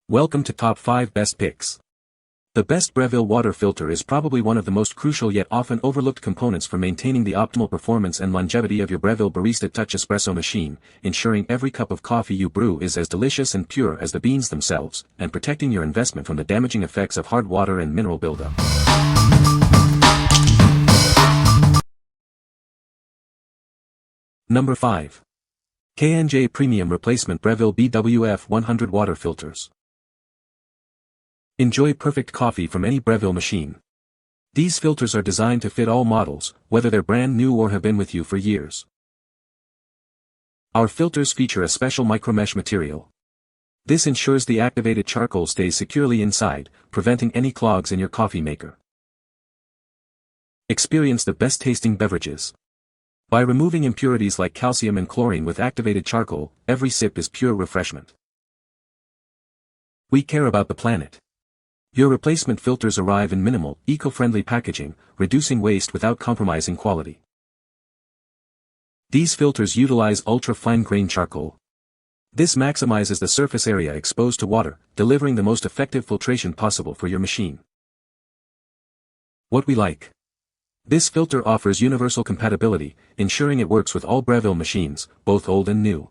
Welcome to Top 5 Best Picks. The best Breville water filter is probably one of the most crucial yet often overlooked components for maintaining the optimal performance and longevity of your Breville Barista Touch espresso machine, ensuring every cup of coffee you brew is as delicious and pure as the beans themselves, and protecting your investment from the damaging effects of hard water and mineral buildup. Number 5. K&J Premium Replacement Breville BWF 100 Water Filters. Enjoy perfect coffee from any Breville machine. These filters are designed to fit all models, whether they're brand new or have been with you for years. Our filters feature a special micromesh material. This ensures the activated charcoal stays securely inside, preventing any clogs in your coffee maker. Experience the best tasting beverages. By removing impurities like calcium and chlorine with activated charcoal, every sip is pure refreshment. We care about the planet. Your replacement filters arrive in minimal, eco-friendly packaging, reducing waste without compromising quality. These filters utilize ultra-fine-grained charcoal. This maximizes the surface area exposed to water, delivering the most effective filtration possible for your machine. What we like. This filter offers universal compatibility, ensuring it works with all Breville machines, both old and new.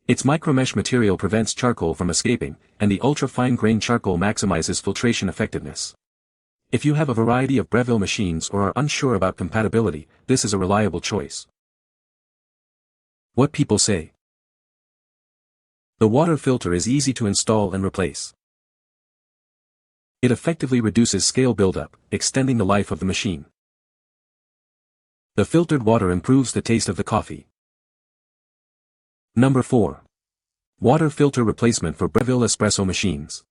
Its micromesh material prevents charcoal from escaping, and the ultra-fine-grained charcoal maximizes filtration effectiveness. If you have a variety of Breville machines or are unsure about compatibility, this is a reliable choice. What people say. The water filter is easy to install and replace. It effectively reduces scale buildup, extending the life of the machine. The filtered water improves the taste of the coffee. Number 4. Water filter replacement for Breville espresso machines.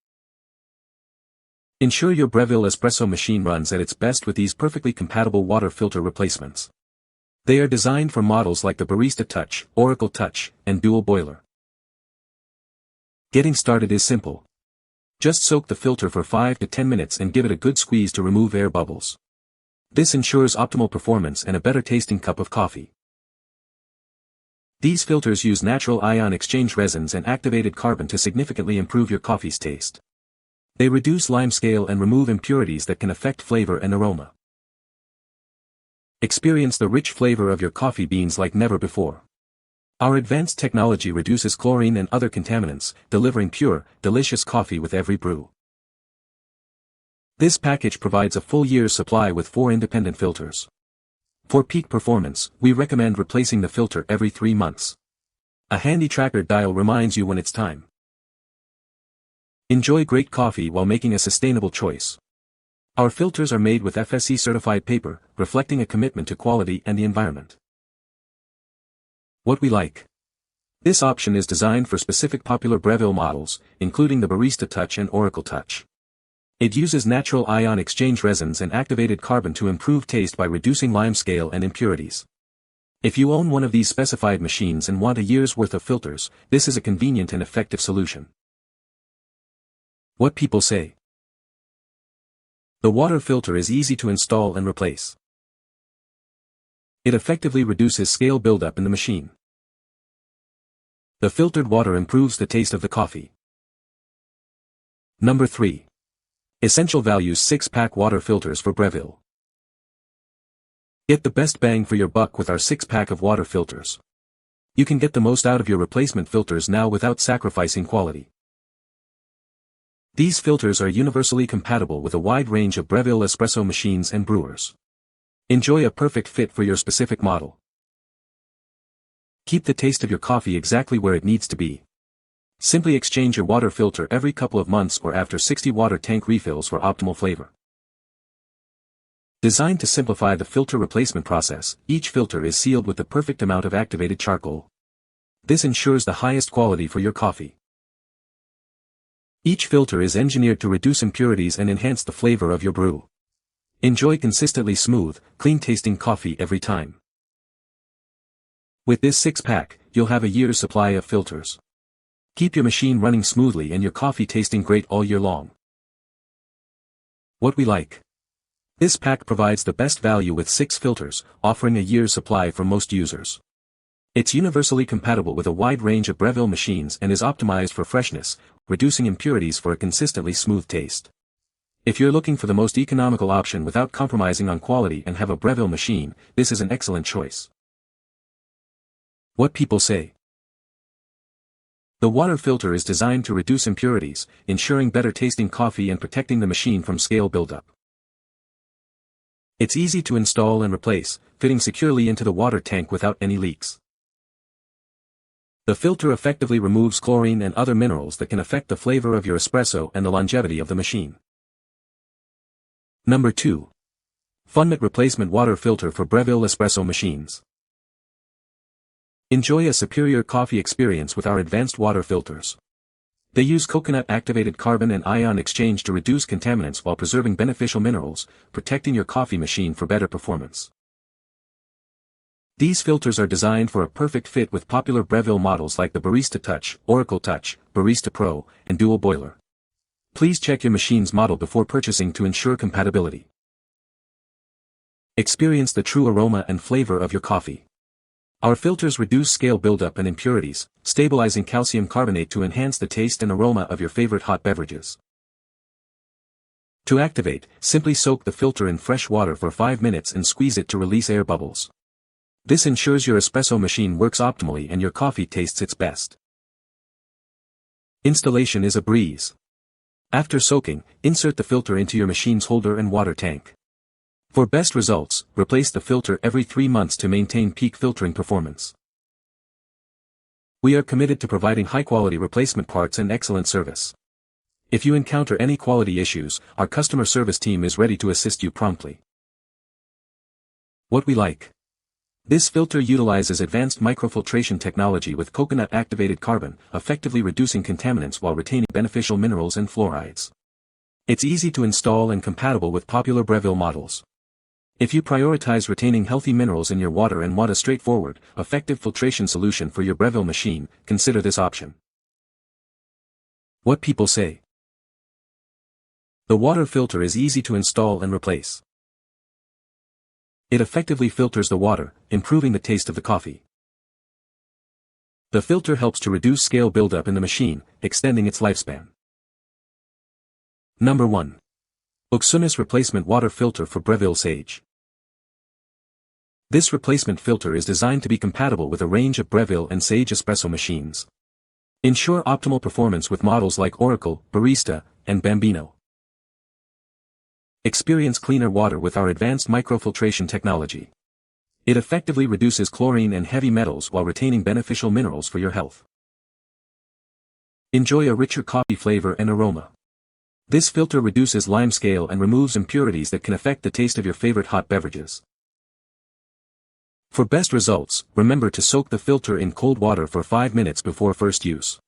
Ensure your Breville espresso machine runs at its best with these perfectly compatible water filter replacements. They are designed for models like the Barista Touch, Oracle Touch, and Dual Boiler. Getting started is simple. Just soak the filter for 5 to 10 minutes and give it a good squeeze to remove air bubbles. This ensures optimal performance and a better tasting cup of coffee. These filters use natural ion exchange resins and activated carbon to significantly improve your coffee's taste. They reduce lime scale and remove impurities that can affect flavor and aroma. Experience the rich flavor of your coffee beans like never before. Our advanced technology reduces chlorine and other contaminants, delivering pure, delicious coffee with every brew. This package provides a full year's supply with 4 independent filters. For peak performance, we recommend replacing the filter every 3 months. A handy tracker dial reminds you when it's time. Enjoy great coffee while making a sustainable choice. Our filters are made with FSC certified paper, reflecting a commitment to quality and the environment. What we like. This option is designed for specific popular Breville models, including the Barista Touch and Oracle Touch. It uses natural ion exchange resins and activated carbon to improve taste by reducing lime scale and impurities. If you own one of these specified machines and want a year's worth of filters, this is a convenient and effective solution. What people say. The water filter is easy to install and replace. It effectively reduces scale buildup in the machine. The filtered water improves the taste of the coffee. Number 3. Essential Values 6-pack water filters for Breville. Get the best bang for your buck with our 6-pack of water filters. You can get the most out of your replacement filters now without sacrificing quality. These filters are universally compatible with a wide range of Breville espresso machines and brewers. Enjoy a perfect fit for your specific model. Keep the taste of your coffee exactly where it needs to be. Simply exchange your water filter every couple of months or after 60 water tank refills for optimal flavor. Designed to simplify the filter replacement process, each filter is sealed with the perfect amount of activated charcoal. This ensures the highest quality for your coffee. Each filter is engineered to reduce impurities and enhance the flavor of your brew. Enjoy consistently smooth, clean-tasting coffee every time. With this 6-pack, you'll have a year's supply of filters. Keep your machine running smoothly and your coffee tasting great all year long. What we like. This pack provides the best value with 6 filters, offering a year's supply for most users. It's universally compatible with a wide range of Breville machines and is optimized for freshness, reducing impurities for a consistently smooth taste. If you're looking for the most economical option without compromising on quality and have a Breville machine, this is an excellent choice. What people say. The water filter is designed to reduce impurities, ensuring better tasting coffee and protecting the machine from scale buildup. It's easy to install and replace, fitting securely into the water tank without any leaks. The filter effectively removes chlorine and other minerals that can affect the flavor of your espresso and the longevity of the machine. Number 2. Funmit Replacement Water Filter for Breville Espresso Machines. Enjoy a superior coffee experience with our advanced water filters. They use coconut-activated carbon and ion exchange to reduce contaminants while preserving beneficial minerals, protecting your coffee machine for better performance. These filters are designed for a perfect fit with popular Breville models like the Barista Touch, Oracle Touch, Barista Pro, and Dual Boiler. Please check your machine's model before purchasing to ensure compatibility. Experience the true aroma and flavor of your coffee. Our filters reduce scale buildup and impurities, stabilizing calcium carbonate to enhance the taste and aroma of your favorite hot beverages. To activate, simply soak the filter in fresh water for 5 minutes and squeeze it to release air bubbles. This ensures your espresso machine works optimally and your coffee tastes its best. Installation is a breeze. After soaking, insert the filter into your machine's holder and water tank. For best results, replace the filter every 3 months to maintain peak filtering performance. We are committed to providing high-quality replacement parts and excellent service. If you encounter any quality issues, our customer service team is ready to assist you promptly. What we like. This filter utilizes advanced microfiltration technology with coconut-activated carbon, effectively reducing contaminants while retaining beneficial minerals and fluorides. It's easy to install and compatible with popular Breville models. If you prioritize retaining healthy minerals in your water and want a straightforward, effective filtration solution for your Breville machine, consider this option. What people say. The water filter is easy to install and replace. It effectively filters the water, improving the taste of the coffee. The filter helps to reduce scale buildup in the machine, extending its lifespan. Number 1. Ouxunus Replacement Water Filter for Breville Sage. This replacement filter is designed to be compatible with a range of Breville and Sage espresso machines. Ensure optimal performance with models like Oracle, Barista, and Bambino. Experience cleaner water with our advanced microfiltration technology. It effectively reduces chlorine and heavy metals while retaining beneficial minerals for your health. Enjoy a richer coffee flavor and aroma. This filter reduces lime scale and removes impurities that can affect the taste of your favorite hot beverages. For best results, remember to soak the filter in cold water for 5 minutes before first use.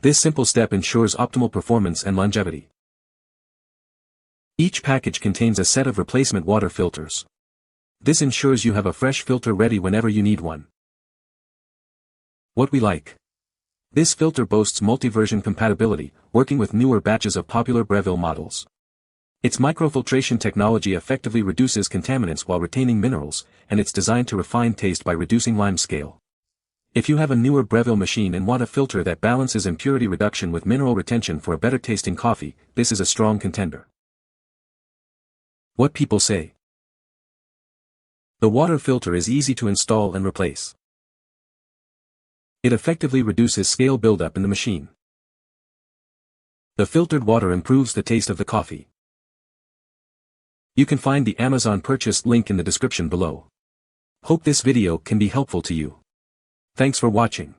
This simple step ensures optimal performance and longevity. Each package contains a set of replacement water filters. This ensures you have a fresh filter ready whenever you need one. What we like. This filter boasts multi-version compatibility, working with newer batches of popular Breville models. Its microfiltration technology effectively reduces contaminants while retaining minerals, and it's designed to refine taste by reducing lime scale. If you have a newer Breville machine and want a filter that balances impurity reduction with mineral retention for a better tasting coffee, this is a strong contender. What people say. The water filter is easy to install and replace. It effectively reduces scale buildup in the machine. The filtered water improves the taste of the coffee. You can find the Amazon purchase link in the description below. Hope this video can be helpful to you. Thanks for watching.